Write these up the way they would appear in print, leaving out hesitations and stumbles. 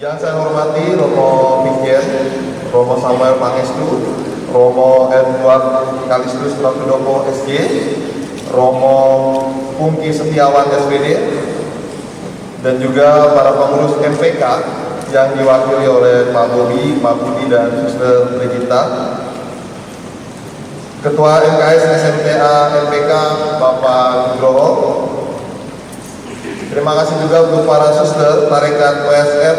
Yang saya hormati Romo Mikjen, Romo Samuel Pangestu, Romo Edward Kalistus Pratodopo SJ, Romo Pungki Setiawan SPD, dan juga para pengurus MPK yang diwakili oleh Pak Bobi, Pak Budi, dan Suster Brigita, Ketua MKS SMTA MPK Bapak Nugroho. Terima kasih juga untuk para suster tarekat OSF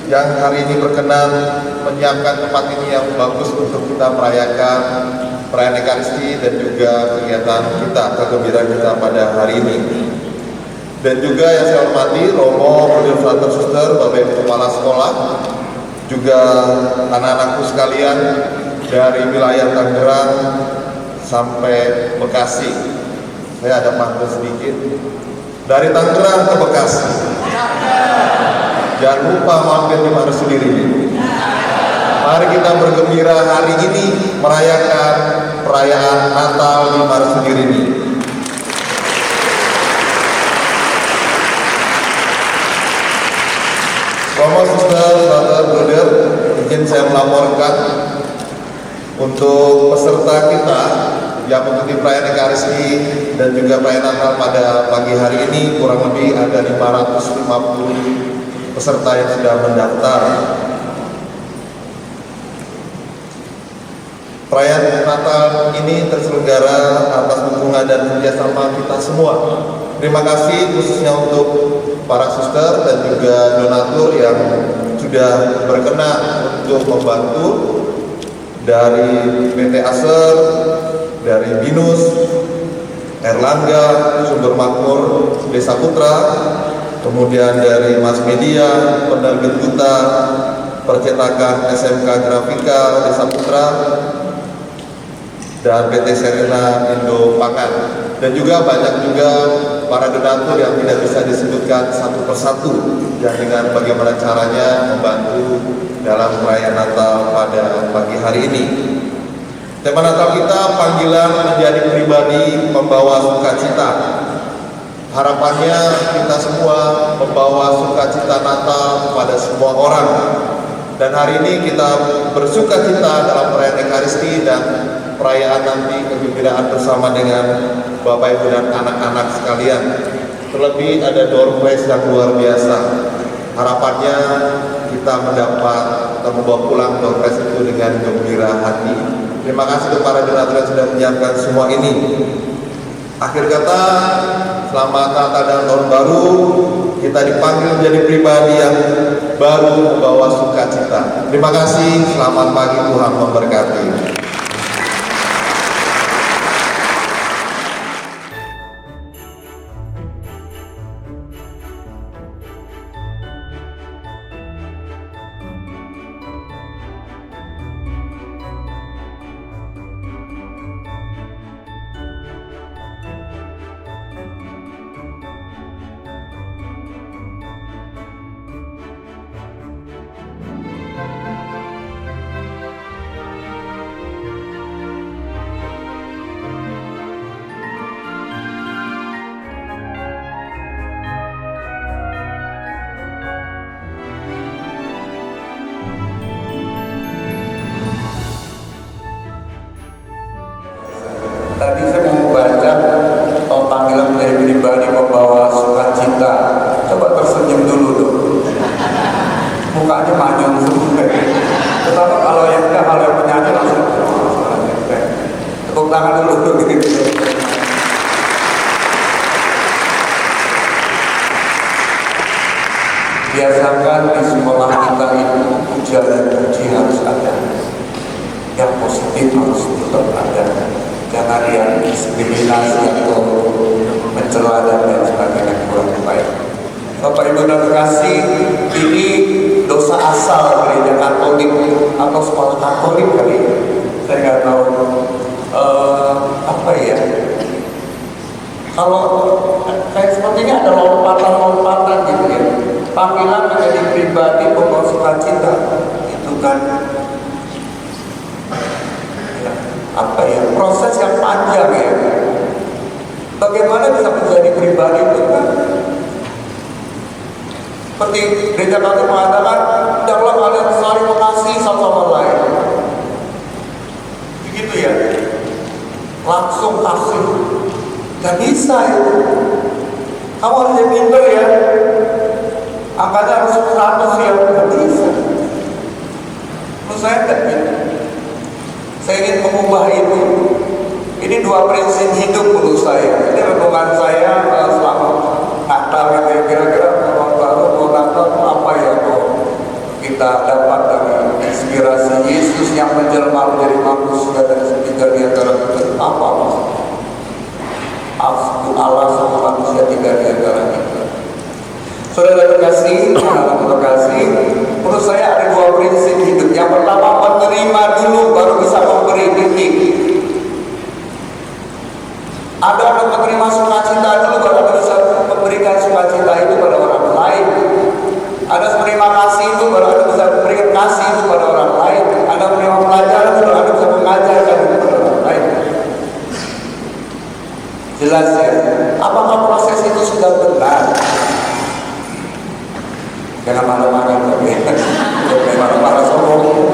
yang hari ini berkenan menyiapkan tempat ini yang bagus untuk kita merayakan perayaan Ekaristi dan juga kegiatan kita, kegembiraan kita pada hari ini. Dan juga yang saya hormati Romo, Moderator Suster, Bapak Ibu Kepala Sekolah, juga anak-anakku sekalian dari wilayah Tangerang sampai Bekasi. Saya ada pantun sedikit. Dari Tangerang ke Bekasi. Jangan lupa mampir di Marsudi ini. Mari kita bergembira hari ini merayakan perayaan Natal di Marsudi ini. Romo, Suster, Brother, Brother, izin saya melaporkan untuk peserta kita yang mengikuti perayaan Ekaristi dan juga perayaan Natal pada pagi hari ini kurang lebih ada 550 peserta yang sudah mendaftar. Perayaan Natal ini terselenggara atas dukungan dan kerjasama kita semua. Terima kasih khususnya untuk para suster dan juga donatur yang sudah berkenan untuk membantu dari PT Aser, dari Binus, Erlangga, Sumber Makmur, Desa Putra, kemudian dari Mas Media, Penerbit Duta, Percetakan SMK Grafika Desa Putra, dan PT Serena Indo Pangan. Dan juga banyak juga para donatur yang tidak bisa disebutkan satu persatu yang dengan bagaimana caranya membantu dalam perayaan Natal pada pagi hari ini. Tema Natal kita panggilan menjadi pribadi membawa sukacita. Harapannya kita semua membawa sukacita Natal kepada semua orang. Dan hari ini kita bersukacita dalam perayaan Ekaristi dan perayaan nanti kegembiraan bersama dengan Bapak Ibu dan anak-anak sekalian. Terlebih ada door prize yang luar biasa. Harapannya kita mendapat atau membawa pulang door prize itu dengan gembira hati. Terima kasih kepada donatur yang sudah menyiapkan semua ini. Akhir kata, selamat Natal dan Tahun Baru. Kita dipanggil menjadi pribadi yang baru membawa sukacita. Terima kasih, selamat pagi, Tuhan memberkati. Tadi saya mau baca panggilan menjadi pribadi membawa sukacita. Coba tersenyum dulu dong. Mukanya manyun semua. Tetapi kalau yang penyanyi langsung tepuk tangan dulu gitu. Biasakan di sekolah kita itu puja dan puji harus ada. Yang positif harus tetap ada. Jangan yang diskriminasi atau mencela dan lain sebagainya kurang baik. Bapak Ibu dan kasih, ini dosa asal gereja Katolik atau sekolah Katolik kali. Saya nggak tahu apa ya. Kalau kayak sepertinya ada lompatan-lompatan gitu ya. Panggilan menjadi pribadi pembawa sukacita itu kan apa ya, proses yang panjang ya. Bagaimana bisa menjadi pribadi itu kan Seperti gereja kami mengatakan, hendaklah kalian saling mengasihi satu sama lain. Begitu ya, langsung kasih. Gak bisa itu. Kamu harus jadi pinter ya. Angkanya harus 100 ya, gak bisa. Menurut saya gak gitu. Saya ingin mengubah itu. Ini 2 prinsip hidup menurut saya. Ini renungan saya selama Natal gitu ya. Kira-kira tahun baru mau Natal apa ya kita dapat dari inspirasi Yesus yang menjelma menjadi manusia dan tiga di antara kita. Apa maksudnya? Allah sama manusia tiga di antara kita. Saudara terkasih, anak terkasih, menurut saya ada 2 prinsip hidup. Yang pertama, menerima dulu baru bisa memberi titik. Ada orang menerima sukacita dulu baru bisa memberikan sukacita itu pada orang lain. Ada menerima kasih itu baru ada bisa memberikan kasih itu pada orang lain. Ada menerima pelajaran baru ada bisa mengajarkan itu pada orang lain. Jelas ya. Apakah proses itu sudah benar? Jangan marah-marah tapi marah-marah sombong.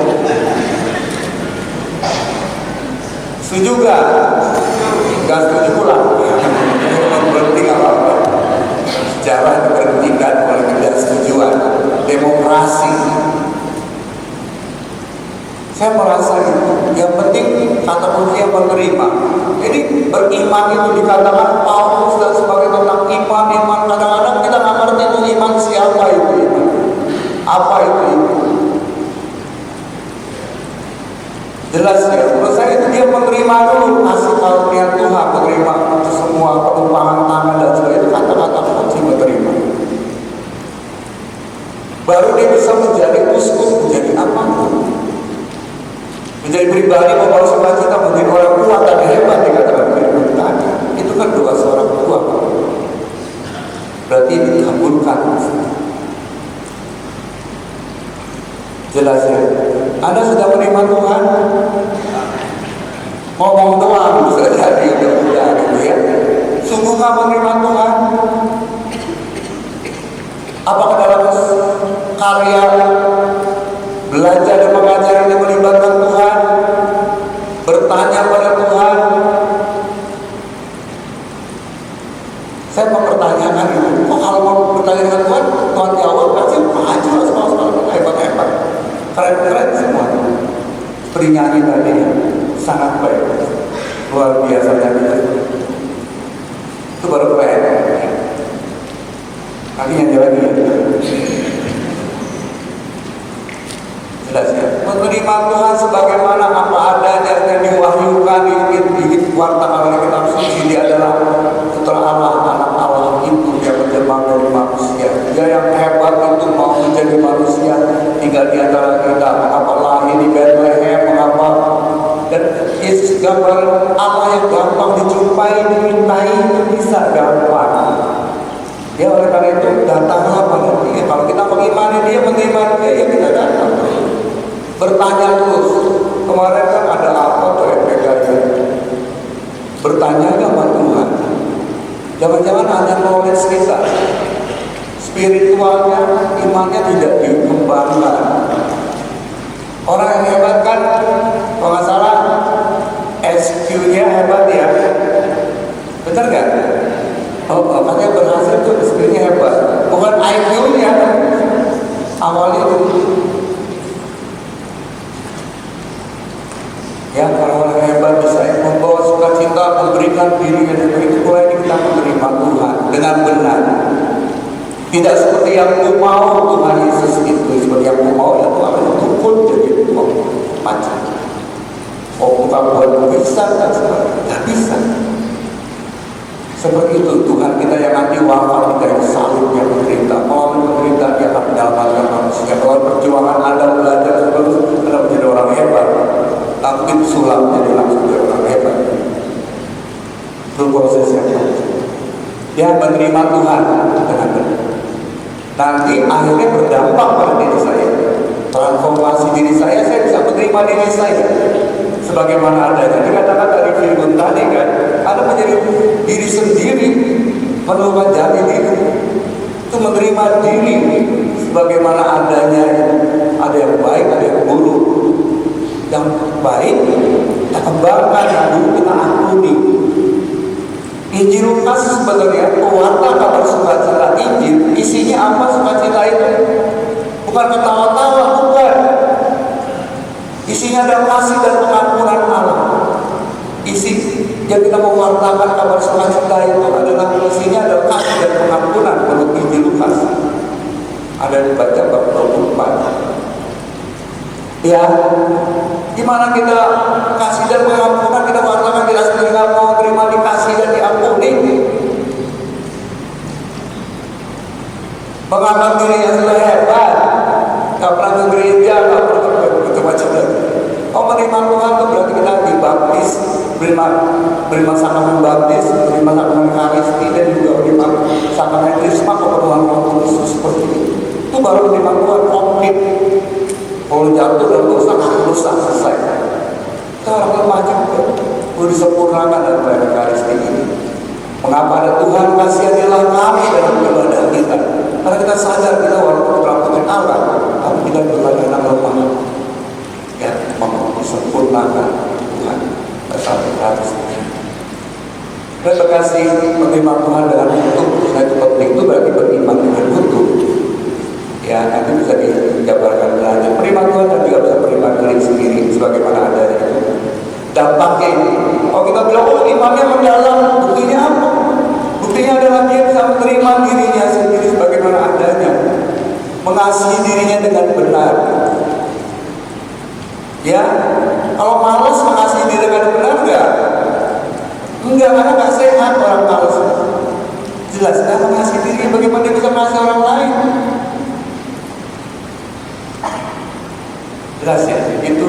Setuju gak? Gak setuju pula. Berhenti gak apa-apa. Sejarah diberhentikan oleh ketidaksetujuan. Demokrasi. Saya merasa itu. Yang penting kata kunci menerima. Jadi beriman itu dikatakan Paulus dan sebagai tentang iman. Kadang-kadang kita nggak ngerti itu iman siapa itu iman. Apa itu iman? Jelas ya. Menurut saya itu dia menerima dulu kasih karunia Tuhan, menerima semua pertumpangan tangan dan sebagainya. Itu kata-kata kunci menerima. Baru dia bisa menjadi uskup, menjadi apapun. Menjadi pribadi membawa sukacita, menjadi orang kuat dan hebat dikatakan firman tadi. Itu kan doa seorang tua. Berarti dikabulkan. Jelas ya. Anda sudah menerima Tuhan? Ngomong doang bisa jadi udah gitu ya. Sungguh nggak menerima Tuhan? Apakah dalam karya belajar dan mengajar yang melibatkan Tuhan, bertanya pada Tuhan? Saya mempertanyakan itu. Kok kalau mau bertanya dengan Tuhan, Tuhan jawab pasti maju sekolah-sekolah hebat-hebat, keren-keren semua. Seperti nyanyi tadi, sangat baik, luar biasa nyanyi. Itu baru keren. Nanti nyanyi lagi ya. Jelas ya. Menerima Tuhan sebagaimana apa adanya yang diwahyukan di wartakan oleh kitab suci. Dia adalah putra Allah, anak Allah itu yang menjelma dari manusia. Dia yang hebat itu mau menjadi manusia, tinggal di antara kita. Mengapa lahir di Bethlehem? Mengapa? Dan Yesus gambar Allah yang gampang dijumpai, dimintai, bisa gampang. Ya oleh karena itu datanglah pada Dia. Kalau kita mengimani Dia, menerima Dia, ya kita datang. Bertanya terus. Kemarin kan ada apa tuh FPK-nya? Bertanya sama Tuhan. Jangan-jangan hanya knowledge kita, spiritualnya, imannya tidak dikembangkan. Orang yang hebat kan, kalau nggak salah SQ-nya hebat ya, benar nggak? Oh, katanya berhasil tuh SQ-nya hebat, bukan IQ-nya. Awalnya itu. Ya, kalau orang hebat bisa membawa sukacita, memberikan diri dan itu mulai kita menerima Tuhan dengan benar. Tidak seperti yang ku mau Tuhan Yesus itu, seperti yang ku mau ya Tuhan itu pun jadi macam. Oh, bukan buat bisa dan sebagainya, tidak bisa. Seperti itu Tuhan kita yang nanti wafat kita yang salib yang menderita, melalui menderita Dia akan mendapatkan manusia. Kalau perjuangan Anda belajar terus, Anda menjadi orang hebat. Tapi sulap jadi langsung jadi orang hebat. Itu proses yang panjang. Dia menerima Tuhan dengan benar. Nanti akhirnya berdampak pada diri saya. Transformasi diri saya bisa menerima diri saya sebagaimana adanya. Dikatakan dari firman tadi kan, Anda menjadi diri sendiri, menemukan jati diri. Itu menerima diri sebagaimana adanya. Ada yang baik, ada yang buruk. Yang baik kita kembangkan, yang buruk kita ampuni. Injil Lukas sebenarnya pewarta kabar sukacita Injil, isinya apa sukacita itu? Bukan ketawa-tawa, bukan. Isinya ada kasih dan pengampunan Allah. Isi yang kita mewartakan kabar sukacita itu adalah isinya ada kasih dan pengampunan menurut Injil Lukas. Ada dibaca bab 24. Ya, gimana kita kasih dan pengampunan kita wartakan, kita sendiri nggak mau terima dikasih dan diampuni. Menganggap dirinya sudah hebat, nggak pernah ke gereja, nggak pernah macam-macam lagi. Oh, menerima Tuhan itu berarti kita dibaptis, beri sakramen baptis, beri sakramen Ekaristi, dan juga beri sakramen Krisma keperluan Roh Kudus seperti itu. Itu baru menerima Tuhan komplit. Kalau jatuh dan dosa, rusak selesai. Kita orang macam itu perlu disempurnakan dalam Ekaristi ini. Mengapa ada Tuhan kasihanilah kami dalam ibadah kita? Karena kita sadar kita walaupun melakukan Allah, tapi kita berbagai anak lemah. Ya, disempurnakan Tuhan bersama Ekaristi. Dan berkasih menerima Tuhan dengan utuh. Nah, itu penting, itu berarti beriman dengan utuh. Ya, nanti bisa dijabarkan lagi. Menerima Tuhan dan juga bisa menerima diri sendiri sebagaimana adanya. Dampaknya ini, kalau kita bilang, oh imannya mendalam, buktinya apa? Buktinya adalah dia bisa menerima dirinya sendiri sebagaimana adanya, mengasihi dirinya dengan benar. Ya, kalau malas mengasihi diri dengan benar enggak, karena nggak sehat orang malas. Jelas, dia mengasihi diri, bagaimana dia bisa mengasihi orang lain? Jelas ya, itu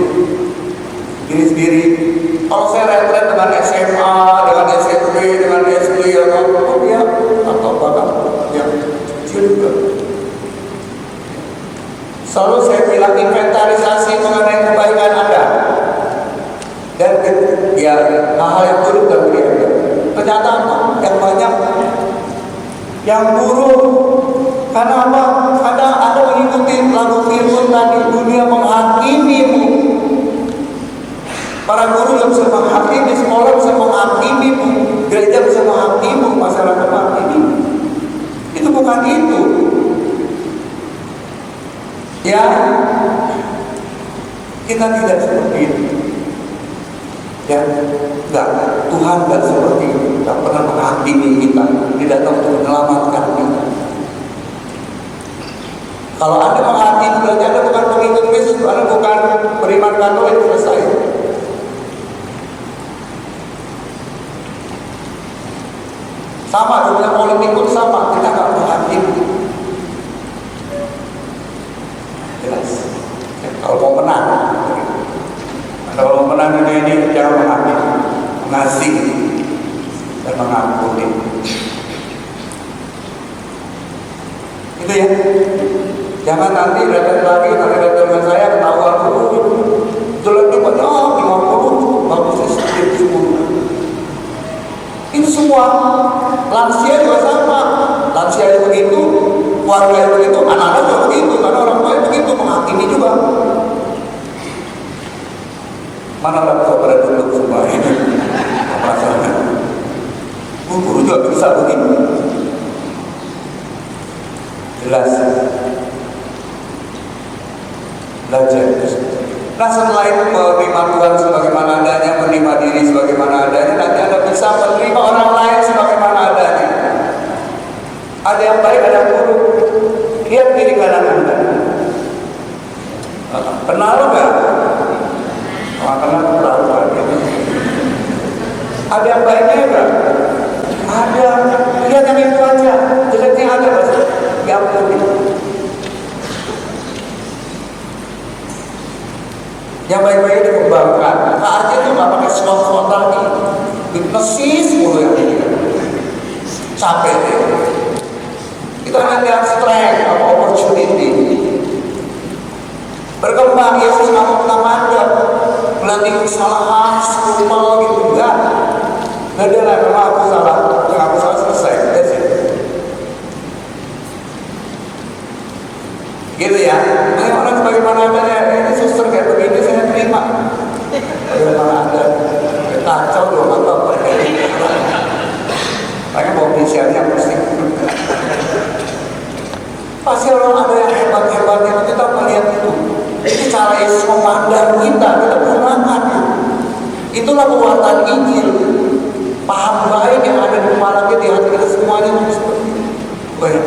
diri sendiri. Kalau saya retret dengan SMA, dengan SMP, dengan SD, atau ya, atau bahkan yang kecil juga. Selalu saya bilang inventarisasi mengenai kebaikan Anda. Dan ya hal-hal yang buruk dan Anda. Ternyata apa? Yang banyak yang buruk. Karena apa? Karena Anda mengikuti lagu firman tadi, dunia menghakimimu. Para guru yang bisa menghakimi, sekolah bisa menghakimimu, gereja bisa menghakimi, masyarakat menghakimi. Itu bukan itu. Ya, kita tidak seperti itu. Ya, enggak. Tuhan enggak seperti itu. Enggak pernah menghakimi kita, tidak tahu untuk menyelamatkan kita. Kalau Anda menghakimi, berarti Anda bukan pengikut Kristus, Anda bukan beriman Katolik, selesai. Sama dunia politik pun sama, kita nggak menghakimi. Jelas. Ya, kalau mau menang, kalau mau menang ini jangan menghakimi, mengasihi dan mengampuni. Itu ya. Jangan nanti datang dengan saya ketahuan dulu. Jelek juga, 50 bagusnya sedikit semua. Itu semua. Lansia juga sama. Lansia itu begitu, keluarga itu begitu, anak-anak juga begitu, karena orang tua itu begitu menghakimi juga. Mana orang tua pada duduk semua ini? Masalahnya, guru juga bisa begitu. Jelas. Belajar. Nah, setelah itu menerima Tuhan sebagaimana adanya, menerima diri sebagaimana adanya, nanti Anda bisa menerima orang lain sebagaimana adanya. Ada yang baik, ada yang buruk. Lihat diri kanan Anda. Kenal nggak? Kenal perawan. Ada yang baiknya enggak? Ada. Lihat yang itu aja. Jeleknya ada mas. Ya ampun. Yang baik-baiknya dikembangkan. Artinya itu nggak pakai slot-slot lagi. Hipnosis mulu yang ini. Capek deh. Kita akan lihat strength atau opportunity. Berkembang, Yesus nggak mau kita mandap. Melatih kesalahan, skrumal gitu enggak. Nah dia lah, memang aku salah. Yang aku salah selesai. That's it. Gitu ya. Nah, orang sebagaimana adanya, ini suster kayak begini saya terima. Bagaimana ada kacau loh apa makanya mau inisialnya pasti. Pasti orang ada yang hebat-hebat itu kita melihat itu. Itu cara Yesus memandang kita gunakan. Itulah kekuatan Injil. Paham baik yang ada di kepala kita, di hati kita semuanya itu seperti itu. Baik.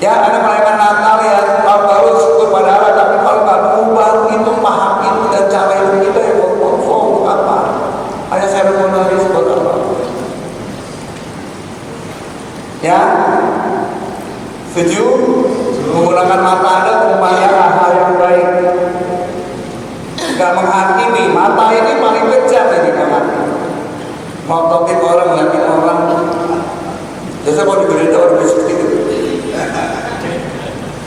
Ya, ada merayakan Natal ya, tahun baru syukur pada Allah, tapi kalau nggak mengubah itu, paham itu dan cara hidup kita ya untuk apa? Hanya seremonis buat apa? Ya, setuju? Menggunakan mata Anda untuk memandang hal yang baik. Gak menghakimi, mata ini paling kejam ini kan. Ngototin orang, ngeliatin orang. Biasanya mau digereja orang besok itu.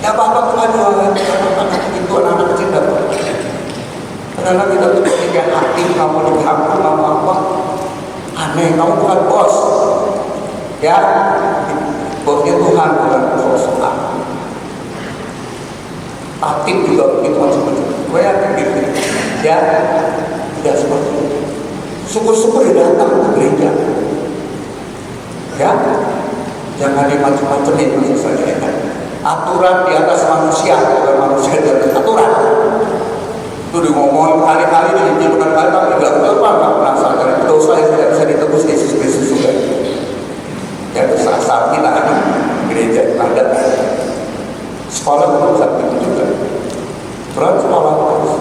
Ya bapak Tuhan jualan, itu anak-anak kecil dapat. Karena kita tuh ketika hakim, kamu dihakim, kamu apa? Aneh, kamu bukan bos. Ya, bosnya Tuhan, bukan perusahaan. Hakim juga begitu macam-macam. Gue yakin gitu. Ya, tidak seperti itu. Syukur-syukur dia datang ke gereja. Ya, jangan dimacam-macamin maksud saya. Aturan di atas manusia, bukan manusia di atas aturan. Itu ngomong kali-kali ini bukan kali tapi nggak penasaran karena dosa yang tidak bisa ditebus Yesus Kristus juga. Ya besar kita anak gereja ada sekolah pun saat itu juga. Terus sekolah terus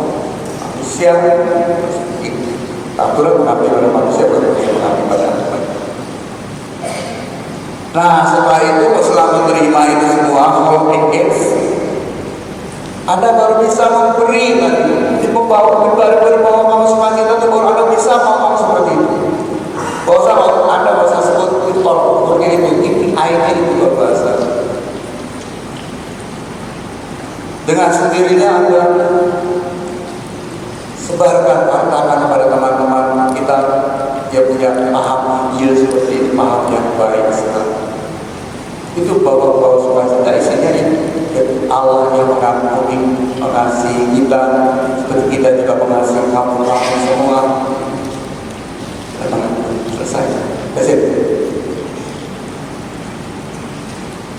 manusia aturan mengabdi pada manusia berbeda mengabdi pada Tuhan. Nah setelah itu setelah menerima itu semua all engage, Anda baru bisa memberi nanti baru kamu sukacita itu baru Anda bisa ngomong seperti itu. Gak usah Anda gak usah sebut itu tolong ukurnya itu KPI-nya itu bahasa. Dengan sendirinya Anda sebarkan tantangan kepada teman-teman kita yang punya paham Injil seperti ini, paham yang baik sekali. Itu bawa sukacita isinya ini. Allah yang mengampuni, mengasihi kita, seperti kita juga mengasihi kamu semua. Selesai.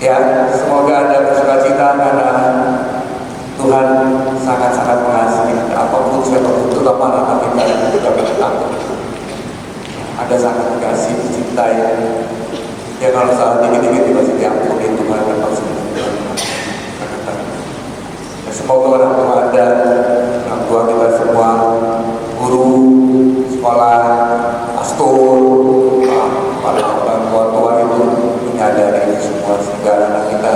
Ya, semoga Anda bersukacita karena Tuhan sangat-sangat mengasihi apapun siapapun terutama anak kita juga bertakut. Ada sangat dikasih, dicintai. Ya kalau salah dikit-dikit masih diampuni Tuhan dan pasti. Semoga orang tua Anda, orang tua kita semua, guru, sekolah, pastor, para orang tua itu menyadari semua sehingga anak kita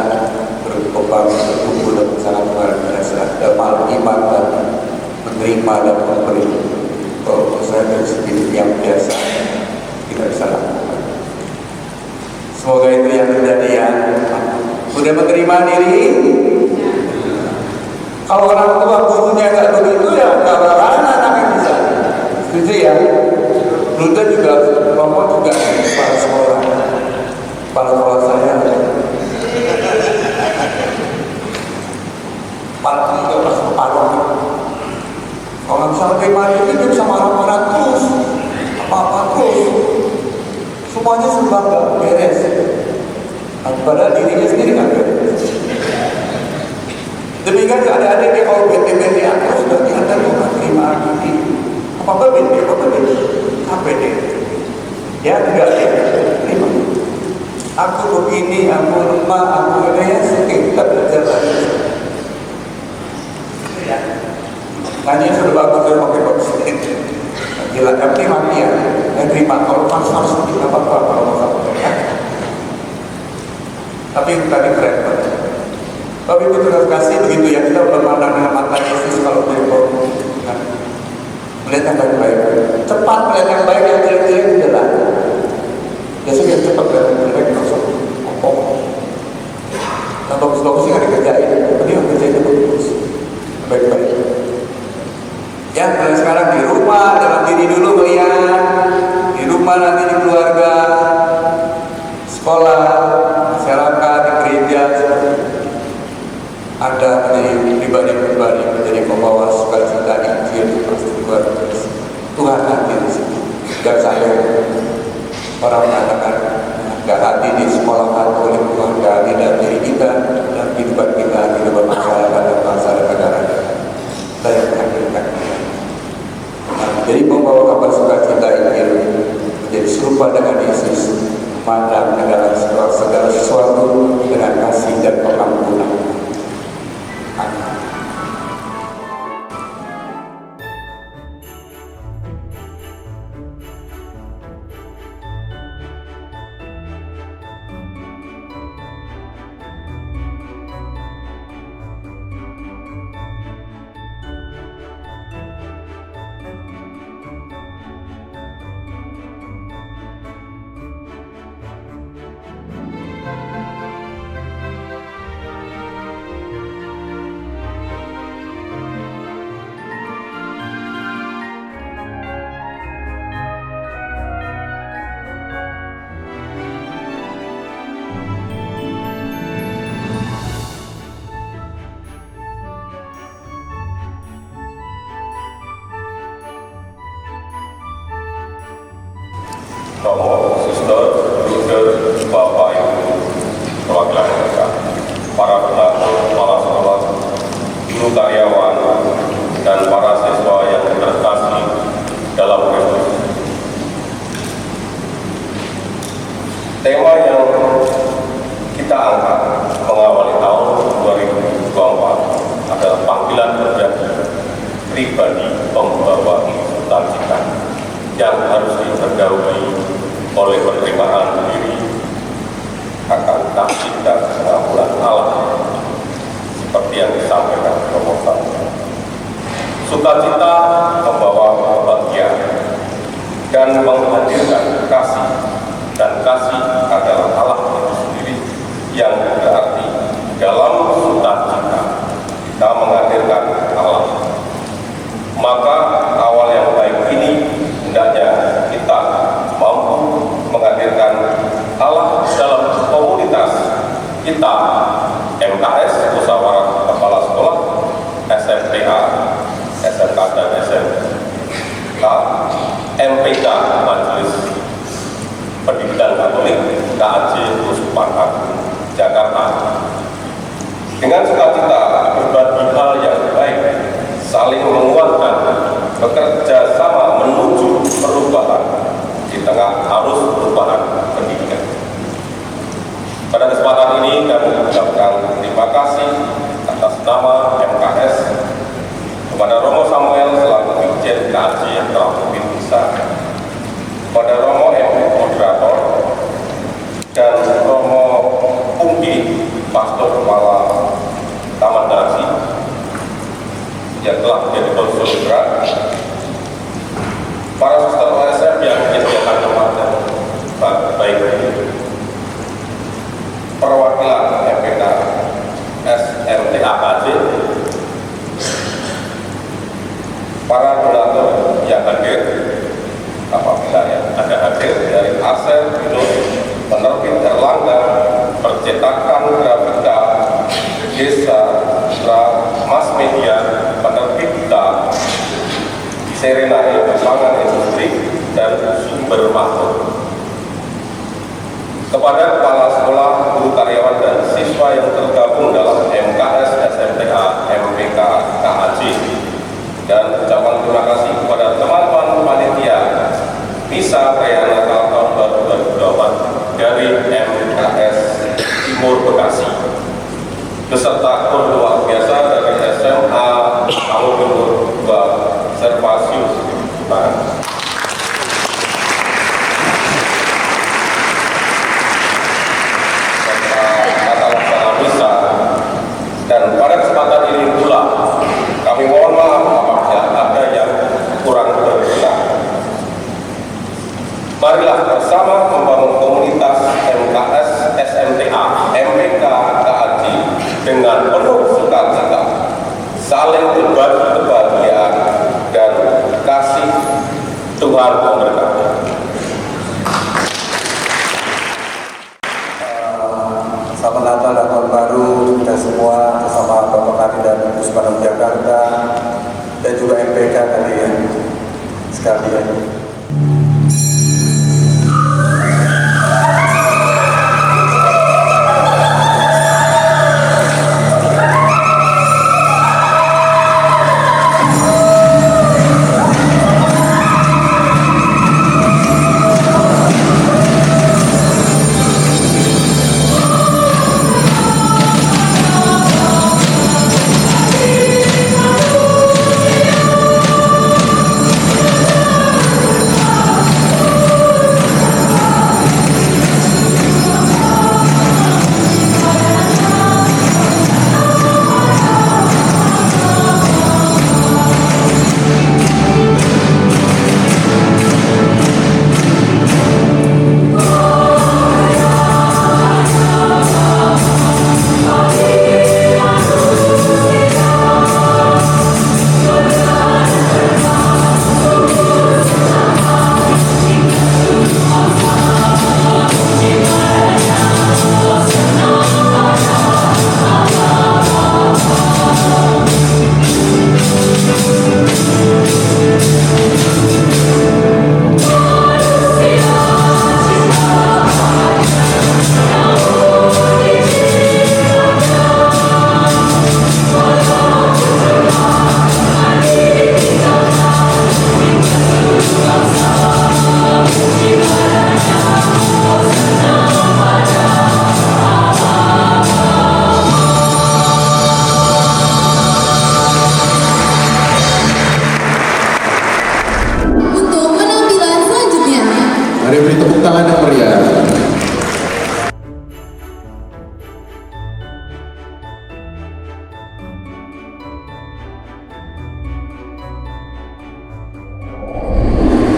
berkembang, bertumbuh dan sangat luar biasa dalam iman dan menerima dan memberi. Kalau saya dari segi yang biasa tidak bisa lakukan. Semoga itu yang terjadi ya. Sudah menerima diri. Kalau orang tua gurunya nggak begitu ya nggak bakalan anaknya bisa. Setuju ya? Luther juga, Romo juga kepala sekolah. Kepala sekolah saya. Kepala juga pas kepala. Kalau misalnya terima itu dia bisa marah-marah terus, apa-apa terus. Semuanya serba nggak beres. Padahal dirinya sendiri nggak beres. Demikian ada-ada dia kalau bete-bete terus berarti Anda bukan terima ini. Apa bete? Apa bete? Ya tidak ya, terima. Aku begini, aku lemah, aku ini kita belajar lagi. Ya. Hanya sudah bagus sudah pakai bagus. Gila, tapi mati ya. Terima kalau harus kita apa-apa kalau mau ya. Tapi tadi keren banget. Tapi terima kasih begitu ya kita berpandang dengan mata Yesus kalau berbohong melihat yang baik-baik, cepat melihat yang baik yang jelek-jelek itu jalan. Yesus yang cepat melihat yang jelek langsung ngomong. Yang bagus-bagus yang dikerjain, tapi yang kerjainnya bagus, baik-baik. Ya, mulai sekarang di rumah dalam diri dulu melihat, di rumah nanti di keluarga, sekolah, masyarakat, di gereja seperti itu. Orang mengatakan gak hati di sekolah Katolik, gak hati dari diri kita dan kehidupan kita, kehidupan masyarakat dan bangsa dan negara. Saya menghadirkan dia. Jadi membawa kabar sukacita Injil menjadi serupa dengan Yesus, memandang dalam segala sesuatu dengan kasih dan pengampunan. Amin. Romo, Suster, Bruder, Bapak, Ibu, perwakilan mereka, para penatur, kepala sekolah, guru karyawan, dan para siswa yang berprestasi dalam Kristus. Tema yang kita angkat mengawali tahun 2024 adalah panggilan menjadi pribadi pembawa Injil cita yang harus diperdahului oleh penerimaan diri akan kasih dan pengampunan Allah seperti yang disampaikan Romo tadi. Sukacita membawa kebahagiaan dan menghadirkan kasih, dan kasih adalah Allah itu sendiri, yang berarti dalam sukacita kita menghadirkan Allah. Maka awal yang baik ini hendaknya kita mampu menghadirkan Allah dalam komunitas kita, MKS, Musyawarah Kepala Sekolah, SMTA, SMK dan SMK, MPK, Majelis Pendidikan Katolik, KAJ, Uskupan Agung, Jakarta. Dengan sukacita berbagi hal yang baik, saling menguatkan, bekerja sama menuju perubahan di tengah arus perubahan pendidikan. Pada kesempatan ini kami mengucapkan terima kasih atas nama MKS kepada Romo Samuel selaku Dirjen KAJ yang telah berbincang, kepada Romo M, moderator, dan Romo Pungki, Pastor Kepala Taman Galaksi yang telah menjadi konsul berat, para suster OSM yang menyediakan tempat dan baik, perwakilan MPK, SMTA KJ, para donatur yang hadir, apabila yang ada hadir dari Aser, Binus, Penerbit Erlangga, Percetakan Grafika, Desa, Mas Media, Penerbit Kita, Serena Pangan Industri, dan Sumber Makmur. Kepada kepala sekolah, guru karyawan, dan siswa yang tergabung dalam MKS, SMTA, MPK, KAJ, dan ucapan terima kasih kepada teman-teman panitia Misa Perayaan Natal tahun baru 2024 dari MKS Timur Bekasi, beserta kur luar biasa dari SMA Anggur Timur 2 Servasius. Tata laksana misa, dan pada kesempatan ini pula kami mohon maaf apabila ada yang kurang berkenan. Marilah bersama membangun komunitas MKS, SMTA, MPK, KAJ dengan penuh sukacita, saling berbagi kebahagiaan dan kasih. Tuhan memberkati. Selamat Natal dan Tahun Baru kita semua bersama Bapak kami dan Puspanam Jakarta dan juga MPK kalian sekalian. Mari beri tepuk tangan yang meriah.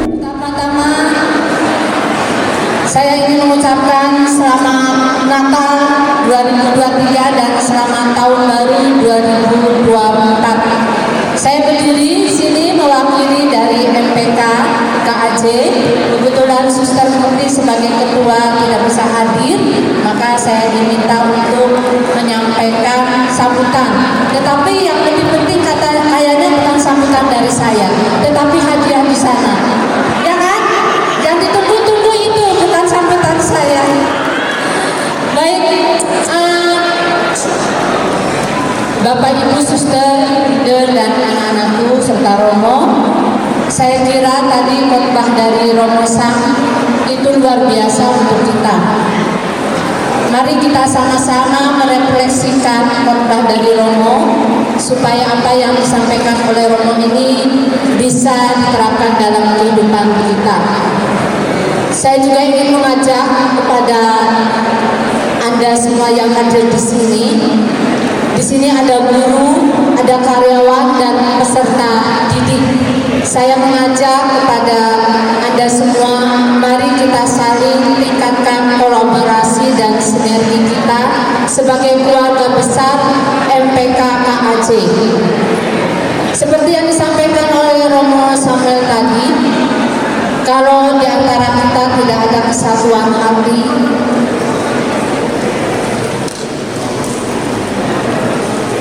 Pertama-tama saya ingin mengucapkan selamat Natal 2023 dan selamat Tahun Baru 2024. Saya berdiri di sini mewakili dari MPK KAJ. Kebetulan Suster Murti sebagai ketua tidak bisa hadir, maka saya diminta untuk menyampaikan sambutan. Tetapi yang lebih penting kayaknya bukan sambutan dari saya, tetapi hadiah di sana. Ya kan? Yang ditunggu-tunggu itu bukan sambutan saya. Baik, Bapak Ibu Suster, leader dan anak-anakku serta Romo, saya kira tadi khotbah dari Romo Sam itu luar biasa untuk kita. Mari kita sama-sama merefleksikan khotbah dari Romo supaya apa yang disampaikan oleh Romo ini bisa diterapkan dalam kehidupan kita. Saya juga ingin mengajak kepada Anda semua yang hadir di sini. Di sini ada guru, ada karyawan dan peserta didik. Saya mengajak kepada Anda semua, mari kita saling tingkatkan kolaborasi dan sinergi kita sebagai keluarga besar MPK KAJ. Seperti yang disampaikan oleh Romo Samuel tadi, kalau di antara kita tidak ada kesatuan hati,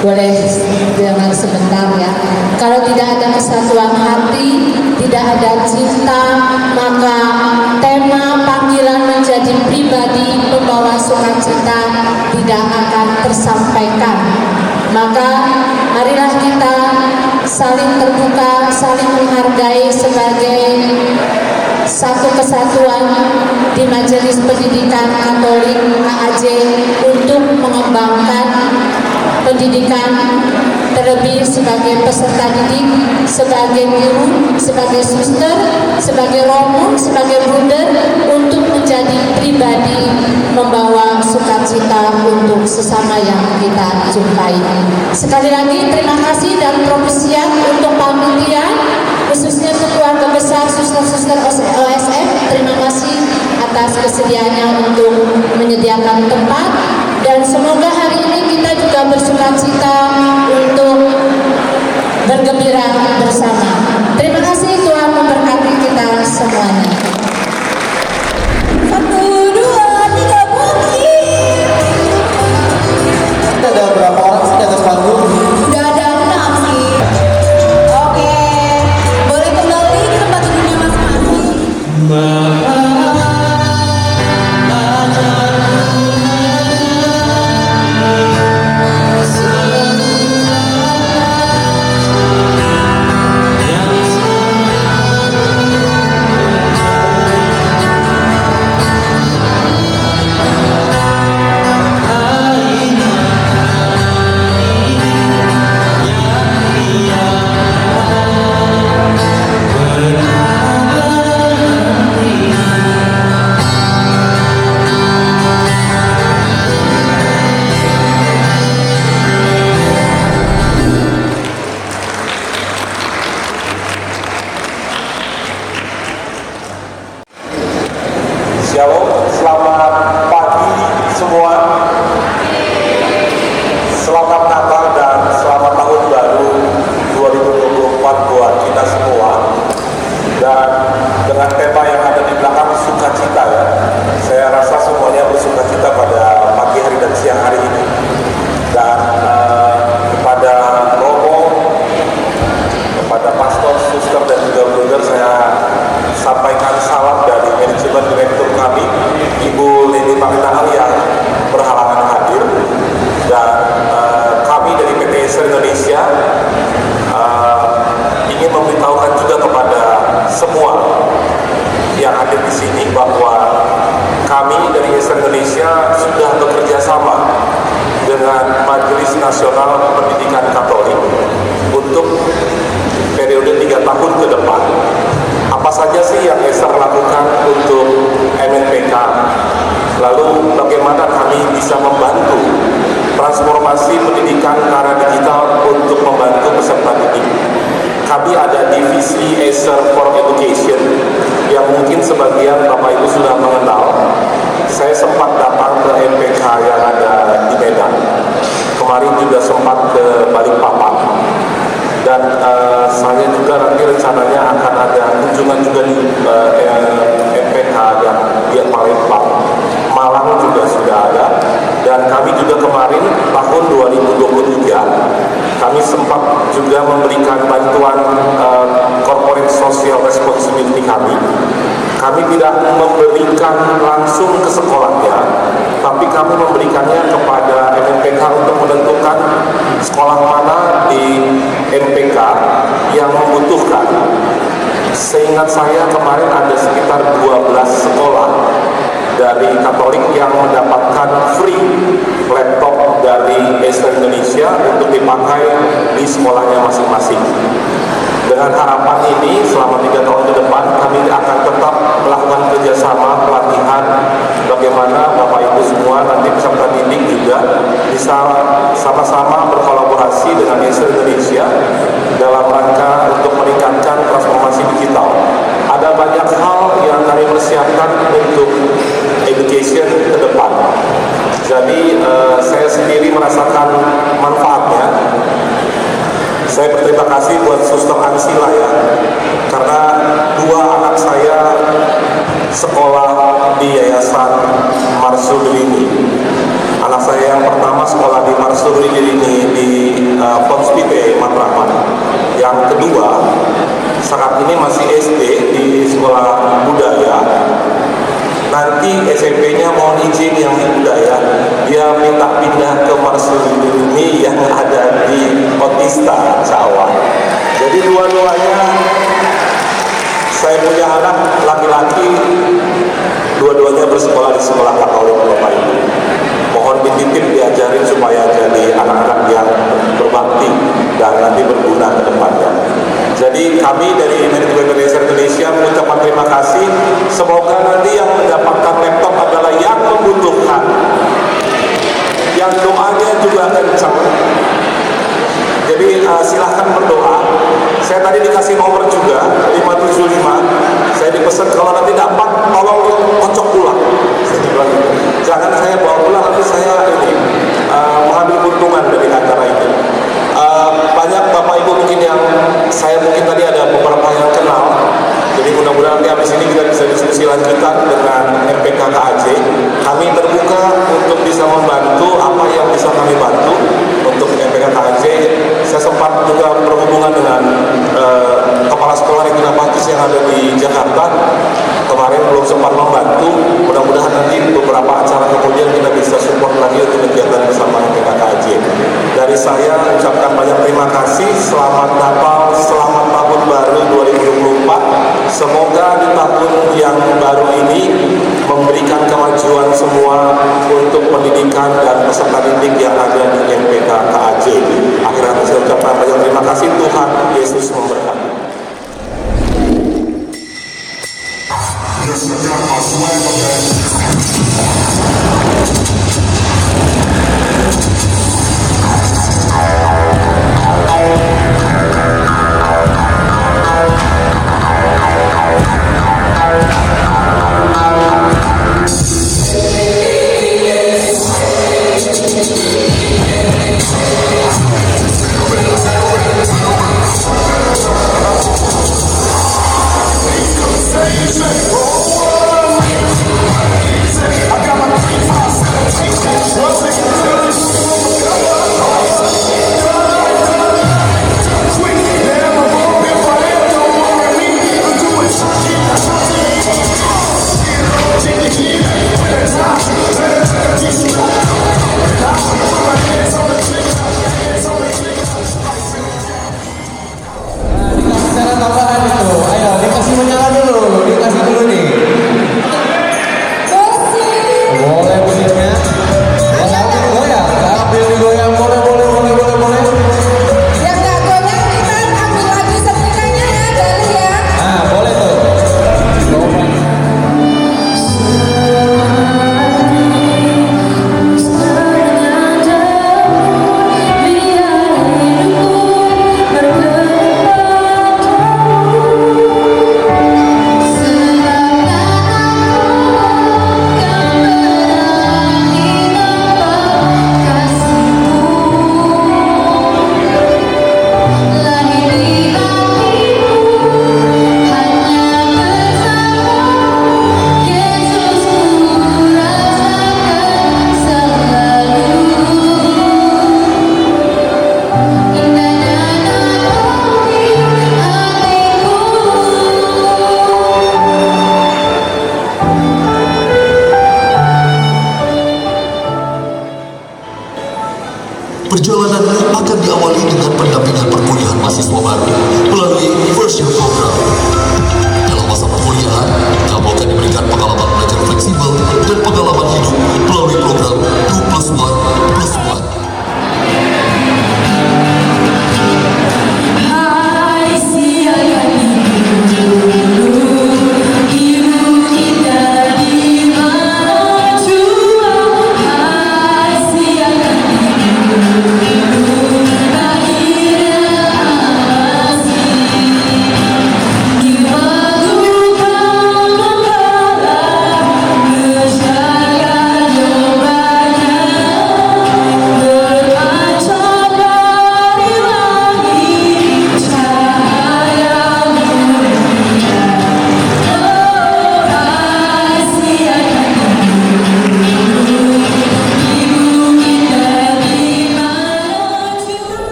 boleh dengar sebentar ya. Kalau tidak ada kesatuan hati, tidak ada cinta, maka tema panggilan menjadi pribadi pembawa sukacita tidak akan tersampaikan. Maka marilah kita saling terbuka, saling menghargai sebagai satu kesatuan di Majelis Pendidikan Katolik KAJ untuk mengembangkan pendidikan, terlebih sebagai peserta didik, sebagai guru, sebagai suster, sebagai romo, sebagai bruder, untuk menjadi pribadi membawa sukacita untuk sesama yang kita jumpai. Sekali lagi terima kasih dan propesiat untuk panitia, khususnya untuk keluarga besar suster-suster OSM. Terima kasih atas kesediaannya untuk menyediakan tempat, dan semoga hari ini kita juga bersukacita untuk bergembira bersama. Terima kasih, Tuhan memberkati kita semuanya. 1, 2, 3, bukit. Ada berapa orang sih di atas panggung? Udah ada 6 sih. Oke, boleh kembali ke tempat duduknya masing-masing. Shalom, selamat pagi semua. Selamat Natal dan selamat Tahun Baru 2024 buat kita semua. Dan dengan tema yang ada di belakang, sukacita ya. Saya rasa semuanya bersukacita pada pagi hari dan siang hari ini. Dan kepada Romo, kepada pastor, suster dan juga bruder, saya sampaikan salam dari manajemen direktur kami, Ibu Leni Pakitaal yang berhalangan hadir, dan kami dari PT Ester Indonesia ingin memberitahukan juga kepada semua yang ada di sini bahwa kami dari Ester Indonesia sudah bekerja sama dengan Majelis Nasional Pendidikan Katolik untuk periode 3 tahun ke depan. Apa saja sih yang Ester lakukan untuk ada divisi Acer for Education yang mungkin sebagian Bapak Ibu sudah mengenal. Saya sempat datang ke MPK yang ada di Medan. Kemarin juga sempat ke Balikpapan. Dan saya juga nanti rencananya akan ada kunjungan juga di MPK yang di Palembang. Malang juga sudah ada. Dan kami juga kemarin tahun 2023 kami sempat juga memberikan bantuan corporate social responsibility kami. Kami tidak memberikan langsung ke sekolahnya, tapi kami memberikannya kepada MPK untuk menentukan sekolah mana di MPK yang membutuhkan. Seingat saya kemarin ada sekitar 12 sekolah dari Katolik yang mendapatkan free laptop dari Acer Indonesia untuk dipakai di sekolahnya masing-masing. Dengan harapan ini selama 3 tahun ke depan kami akan tetap melakukan kerjasama pelatihan bagaimana Bapak Ibu semua nanti peserta didik juga bisa sama-sama berkolaborasi dengan Acer Indonesia dalam rangka untuk meningkatkan transformasi digital. Ada banyak hal yang kami persiapkan untuk education ke depan. Jadi saya sendiri merasakan manfaatnya. Saya berterima kasih buat Suster Ansila ya, karena 2 anak saya sekolah di Yayasan Marsudi ini. Anak saya yang pertama sekolah di Marsudi ini di Fonspite Matraman. Yang kedua saat ini masih SD di sekolah budaya. Nanti SMP-nya mau izin yang di budaya, dia minta pindah ke Marsudi ini yang ada di Otista, Jawa. Jadi dua-duanya, saya punya anak laki-laki, dua-duanya bersekolah di sekolah Katolik Bapak Ibu. Mohon dititip diajarin supaya jadi anak-anak yang berbakti dan nanti berguna ke depannya. Jadi kami dari Manajemen Acer Indonesia mengucapkan terima kasih. Semoga nanti yang mendapatkan laptop adalah yang membutuhkan, yang doanya juga kencang. Jadi silahkan berdoa. Saya tadi dikasih nomor juga 575. Saya dipesan kalau nanti dapat tolong kocok ulang. Jangan saya bawa pulang, nanti saya mengambil keuntungan dari acara ini. Banyak Bapak Ibu mungkin yang saya mungkin tadi ada beberapa yang kenal. Jadi mudah-mudahan nanti habis ini kita bisa diskusi lanjutan dengan MPK KAJ. Kami terbuka untuk bisa membantu apa yang bisa kami bantu untuk MPK KAJ. Saya sempat juga berhubungan dengan kepala sekolah Regina Pacis yang ada di Jakarta. Kemarin belum sempat membantu. Mudah-mudahan nanti beberapa acara kemudian kita bisa support lagi untuk kegiatan bersama MPK KAJ. Dari saya ucapkan banyak terima kasih. Selamat Natal, selamat tahun baru 2024. Semoga di tahun yang baru ini memberikan kemajuan semua untuk pendidikan dan peserta didik yang ada di MPK KAJ. Akhirnya saya ucapkan banyak terima kasih. Tuhan Yesus memberkati. Say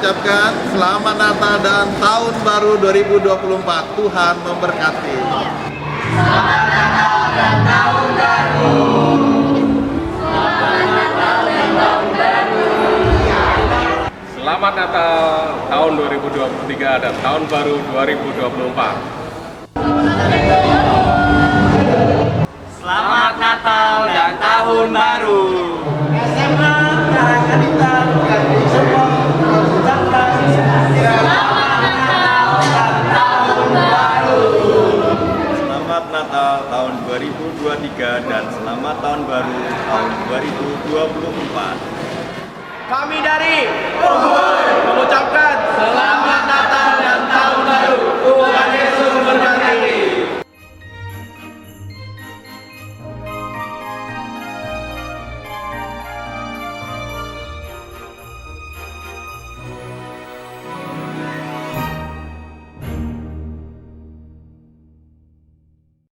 mengucapkan Selamat Natal dan Tahun Baru 2024. Tuhan memberkati. Selamat Natal dan Tahun Baru. Selamat Natal dan Tahun Baru. Selamat Natal tahun 2023 dan Tahun Baru 2024. Selamat Natal dan Tahun Baru. SMA Karangandita semua mengucapkan Selamat Natal dan Tahun Baru. Selamat Natal tahun 2023 dan selamat tahun baru tahun 2024. Kami dari Bogor mengucapkan Selamat